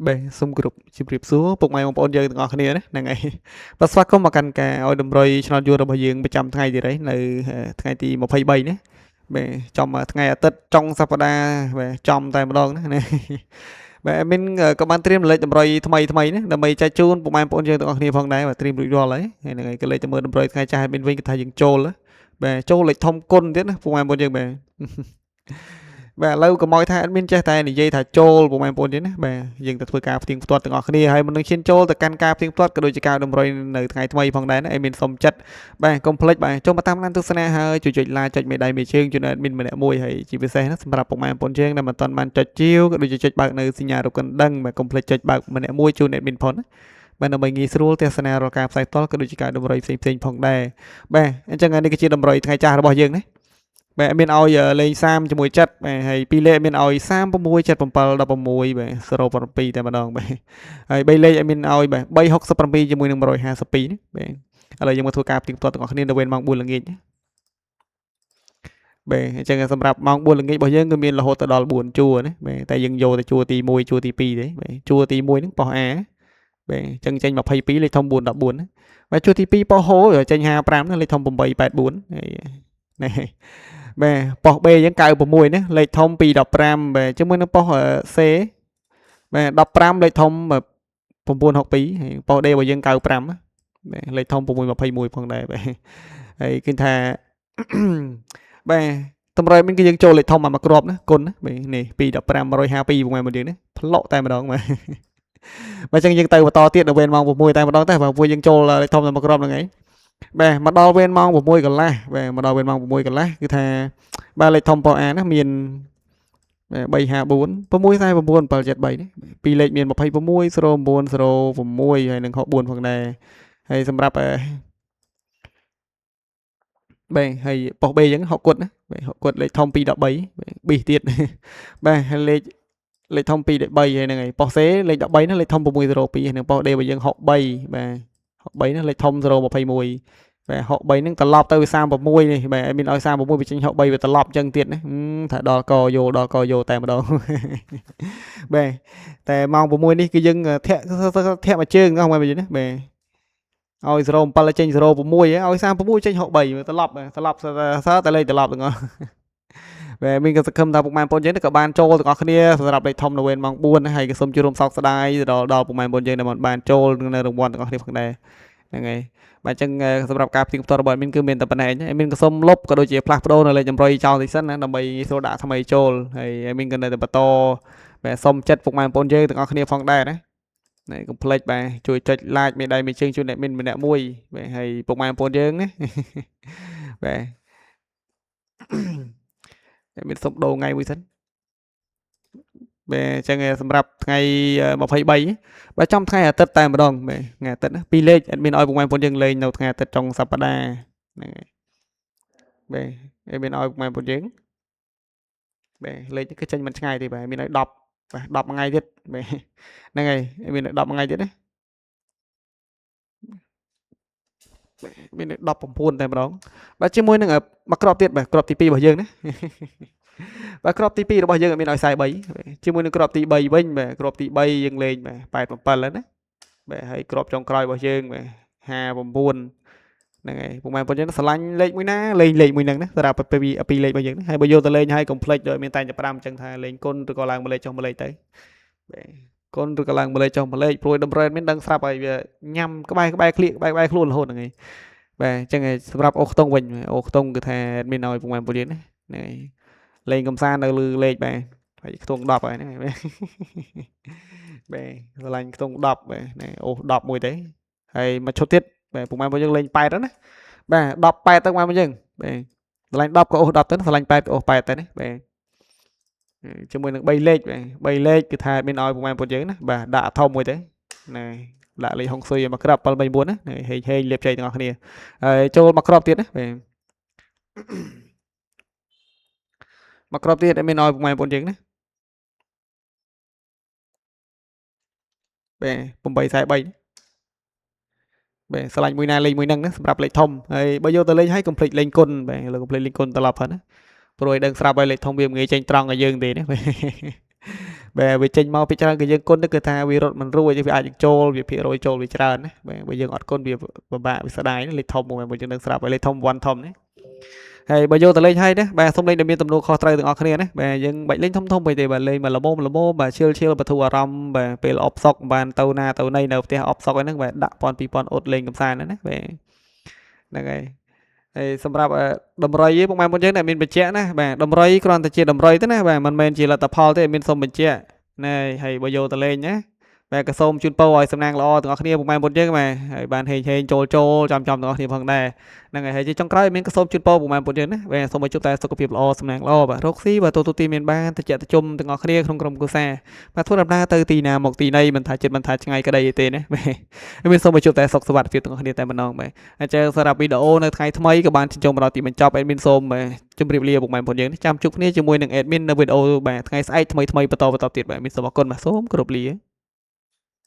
បែសុំគ្រប់ជម្រាបសួរពុកម៉ែបងប្អូនយើងទាំងអស់គ្នាណាហ្នឹងហើយបាទស្វាគមន៍មកកាន់ការឲ្យតម្រុយឆ្នោតយួររបស់យើងប្រចាំថ្ងៃទៀតហើយនៅថ្ងៃទី23ណាបាទចំថ្ងៃអាទិត្យចុងសប្តាហ៍បាទចំតែម្ដងណាបាទមានក៏បានត្រៀមលេខតម្រុយថ្មីណាដើម្បីចែកជូនពុកម៉ែបងប្អូនយើងទាំងអស់គ្នាផងដែរបាទត្រៀមរួចរាល់ហើយហ្នឹងហើយក៏លេខទៅមើលតម្រុយថ្ងៃចាស់មានវិញគឺថាយើងចូលបាទចូលលេខធំគុណទៀតណាពុកម៉ែបងប្អូនយើងបាទបាទឥឡូវកុំឲ្យថាអត់មានចេះតែនិយាយថាចូលពុកម៉ែបងប្អូនទៀតណាបាទយើងទៅធ្វើការផ្ទៀងផ្ទាត់ទាំងអស់គ្នាហើយមិននឹងឈានចូលទៅកាន់ការផ្ទៀងផ្ទាត់ក៏ដូចជាការតម្រុយនៅថ្ងៃថ្មីផងដែរណាអេមានសុំចិត្តបាទកុំភ្លេចបាទចូលមកតាមដានទស្សនាហើយជួយចុច like ចុចមេដៃមេជើងជួយអេដមីនម្នាក់មួយហើយជាពិសេសណាសម្រាប់ពុកម៉ែបងប្អូនយើងដែលមិនទាន់បានចុចជាវក៏ដូចជាចុចបើកនៅសញ្ញារូបកណ្ដឹងបាទកុំភ្លេចចុចបើកម្នាក់មួយជូនអេដមីនផងណាបាទដើម្បីងាយស្រួលទស្សនារាល់ការផ្សាយផ្ទាល់ក៏ដូចជាការតម្រុយផ្សេងៗផងដែរបាទអញ្ចឹងនេះគឺជាតម្រុយថ្ងៃចាស់របស់យើងណាបាទមានឲ្យលេង30ជាមួយចិត្តបាទហើយ2លេខមានឲ្យ36 77 16បាទ07តែម្ដងបាទហើយ3លេខមានឲ្យបាទ367ជាមួយនឹង152ណាបាទឥឡូវយើងមកធ្វើការផ្ទៀងផ្ទាត់ទាំងអស់គ្នានៅវេនម៉ោង4ល្ងាចណាបាទអញ្ចឹងសម្រាប់ម៉ោង4ល្ងាចរបស់យើងគឺមានរហូតដល់4ជួរណាបាទតែយើងយកទៅជួរទី1ជួរទី2ទេបាទជួរទី1ហ្នឹងប៉ោះ A បាទអញ្ចឹងចេញ22លេខធំ414ណាបាទជួរទី2ប៉ោះហូចេញ55ណាលេខធំ884ហើយនេះបាទប៉ោះ B យើង96ណាលេខធំ215បាទជាមួយនឹងប៉ោះ C បាទ15លេខធំ962ហើយប៉ោះ D របស់យើង95បាទលេខធំ621ផងដែរបាទហើយឃើញថាបាទតម្រុយមានគឺយើងចូលលេខធំមកគ្រាប់ណាគុណណាបាទនេះ215 152ប្រហែលមកយើងនេះផ្លុកតែម្ដងបាទបើអញ្ចឹងយើងទៅបន្តទៀតនៅវេនម៉ោង6តែម្ដងតែបើពួកយើងចូលលេខធំតែមកគ្រាប់ហ្នឹងឯងបាទមកដល់វេនម៉ោង6កន្លះបាទមកដល់វេនម៉ោង6កន្លះគឺថាបាទលេខធំប៉ោះ A ណាមាន354 649 773នេះពីរលេខមាន26 09 06ហើយនឹង64ផងដែរហើយសម្រាប់បាទហើយប៉ុស B អញ្ចឹង60គត់ណាបាទ60គត់លេខធំ213ប៊ីសទៀតបាទហើយលេខធំ213ហើយហ្នឹងហើយប៉ុស C លេខ13ណាលេខធំ602ហើយនឹងប៉ុស D របស់យើង63បាទ63ណាលេខធំ021បាទ63ហ្នឹងត្រឡប់ទៅ36នេះបាទមានឲ្យ36វាចេញ63វាត្រឡប់អញ្ចឹងទៀតណាថាដល់កយោតែម្ដងបាទតែម៉ោង6នេះគឺយើងធាក់មួយជើងហ្នឹងមកវិញណាបាទឲ្យ07ចេញ06ឲ្យ36ចេញ63ត្រឡប់សើតែលេខត្រឡប់ទាំងអស់បាទមានក៏សង្ឃឹមថាពុកម៉ែបងប្អូនយើងក៏បានចូលទាំងអស់គ្នាសម្រាប់លេខធំនៅវេនម៉ោង4ហើយក៏សូមជួយរួមសោកស្ដាយដល់ពុកម៉ែបងប្អូនយើងដែលមិនបានចូលនៅរង្វាន់ទាំងអស់គ្នាផងដែរហ្នឹងហើយបាទអញ្ចឹងសម្រាប់ការផ្ទៀងផ្ទាត់របស់មានគឺមានតែប៉ុណ្ណេះមានក៏សូមលុបក៏ដូចជាផ្លាស់ប្ដូរនៅលេខចម្រុយចោលតិចសិនណាដើម្បីស្រួលដាក់ថ្មីចូលហើយមានក៏នៅតែបន្តបាទសូមចិត្តពុកម៉ែបងប្អូនយើងទាំងអស់គ្នាផងដែរណាកុំភ្លេចបាទជួយចុច like មេដៃមេជើងជួយអ្នកមានម្នាក់មួយបាទហើយពុកម៉ែបងប្អូនយើងណាបាទមានសុំដូរថ្ងៃមួយសិនបាទអញ្ចឹងសម្រាប់ថ្ងៃ23បាទចំថ្ងៃអាទិត្យតែម្ដងបាទថ្ងៃអាទិត្យណា2លេខអត់មានឲ្យពុកម៉ែបងប្អូនយើងលេងនៅថ្ងៃអាទិត្យចុងសប្តាហ៍ហ្នឹងហើយបាទអត់មានឲ្យពុកម៉ែបងប្អូនយើងបាទលេខនេះគឺចេញមិនឆ្ងាយទេបាទមានឲ្យ10បាទ10ថ្ងៃទៀតបាទហ្នឹងហើយមាន10ថ្ងៃទៀតណាមាន19តែម្ដងបាទជាមួយនឹងមកក្របទៀតបាទក្របទី2របស់យើងណាបាទក្របទី2របស់យើងមានឲ្យ43ជាមួយនឹងក្របទី3វិញបាទក្របទី3យើងលេងបាទ87ហើយណាបាទហើយក្របចុងក្រោយរបស់យើងបាទ59ហ្នឹងហើយពុកម៉ែបងប្អូនយើងស្រឡាញ់លេខមួយណាលេងលេខមួយហ្នឹងណាសម្រាប់ពីលេខរបស់យើងហើយបើយកទៅលេងហើយកុំភ្លេចដោយមានតែ5អញ្ចឹងថាលេងគុណឬក៏ឡើងមួយលេខចុះមួយលេខទៅបាទគុណឬក៏ឡើងមួយលេខចុះមួយលេខព្រួយតម្រេតមានដឹងស្រាប់ហើយវាញ៉ាំក្បែរឃ្លៀកក្បែរខ្លួនរហូតហ្នឹងហើយបាទអញ្ចឹងសម្រាប់អូខ្ទង់វិញអូខ្ទង់គឺថាមានឲ្យពុកម៉ែបងប្អូនយើងណាហ្នឹងហើយលេងកំសាន្តនៅលើលេខបាទហើយខ្ទង់10ហើយហ្នឹងបាទស្រឡាញ់ខ្ទង់10បាទអូ10មួយទេហើយមកឈុតទៀតបាទពុកម៉ែបងយើងលេង8ណាបាទ18ទៅមកយើងបាទស្រឡាញ់10ក៏អូស10ទៅស្រឡាញ់8ក៏អូស8ទៅណាបាទជាមួយនឹង3លេខបាទ3លេខគឺថាមានឲ្យពុកម៉ែបងយើងណាបាទដាក់ធំមួយទៅណាដាក់លេខហុងស៊ុយមកក្រប734ណាហេងលេបជ័យទាំងអស់គ្នាហើយចូលមកក្របទៀតណាបាទមកក្របទៀតមានឲ្យពុកម៉ែបងយើងណាបាទ843បាទស្រឡាញ់មួយណាលេងមួយហ្នឹងណាសម្រាប់លេខធំហើយបើយកទៅលេងហើយកុំភ្លេចលេងគុណបាទលើកុំភ្លេចលេងគុណត្រឡប់ហ្នឹងណាព្រោះឲ្យដឹងស្រាប់ឲ្យលេខធំវាងាយចេញត្រង់ឲ្យយើងទេណា បាទវាចេញមកពីច្រើនគឺយើងគុណទៅគឺថាវារត់មិនរួចវាអាចចូលវាភាគរយចូលវាច្រើនណាបាទបើយើងអត់គុណវាពិបាកវាស្ដាយណាលេខធំមកយើងនឹងស្រាប់ហើយលេខធំវ៉ាន់ធំណាហើយបើយកទៅលេងហើយណាបាទសុំលេងដែលមានទំនួលខុសត្រូវទាំងអស់គ្នាណាបាទយើងបាច់លេងធំពេកទេបាទលេងមកល្មមបាទឈិលបទូអារម្មណ៍បាទពេលអបសុកបានទៅណាទៅណីនៅផ្ទះអបសុកហ្នឹងបាទដាក់1000 2000អ៊ុតលេងកំសាន្តណាបាទហ្នឹងហើយហើយសម្រាប់តម្រុយពុកម៉ែបងយើងដែលមានបញ្ជាក់ណាបាទតម្រុយគ្រាន់តែជាតម្រុយទេណាបាទមិនមែនជាលទ្ធផលទេមានសុំបញ្ជាក់ណែហើយបើយកទៅលេងណាបាទក៏សូមជូនពរឲ្យសំណាងល្អទាំងអស់គ្នាពុកម៉ែបងយើងបាទហើយបានហេងចូលចំទាំងអស់គ្នាផងដែរហ្នឹងហើយជាចុងក្រោយមានក៏សូមជូនពរពុកម៉ែបងយើងណាបាទសូមឲ្យជួបតែសុខភាពល្អសំណាងល្អបាទរកស៊ីបាទទូទីមានបានតិចតិចទាំងអស់គ្នាក្នុងក្រុមគ្រួសារបាទធ្វើដំណើរទៅទីណាមកទីណីមិនថាចិត្តមិនថាឆ្ងាយក្តីទេណាបាទមានសូមឲ្យជួបតែសុខសុវត្ថិភាពទាំងអស់គ្នាតែម្ដងបាទអញ្ចឹងសម្រាប់វីដេអូនៅថ្ងៃថ្មីក៏បានជញ្ជូនមកដល់ទីបញ្ចប់អេដមីនសូមជម្រាបលាពុកម៉ែបងយើងចាំជួបគ្នាជាមួយនឹងអេដមីននៅវីដេអូបាទថ្ងៃស្អែកថ្មីបន្តទៀតបាទមានសូមអរគុណបាទសូមគោរពលា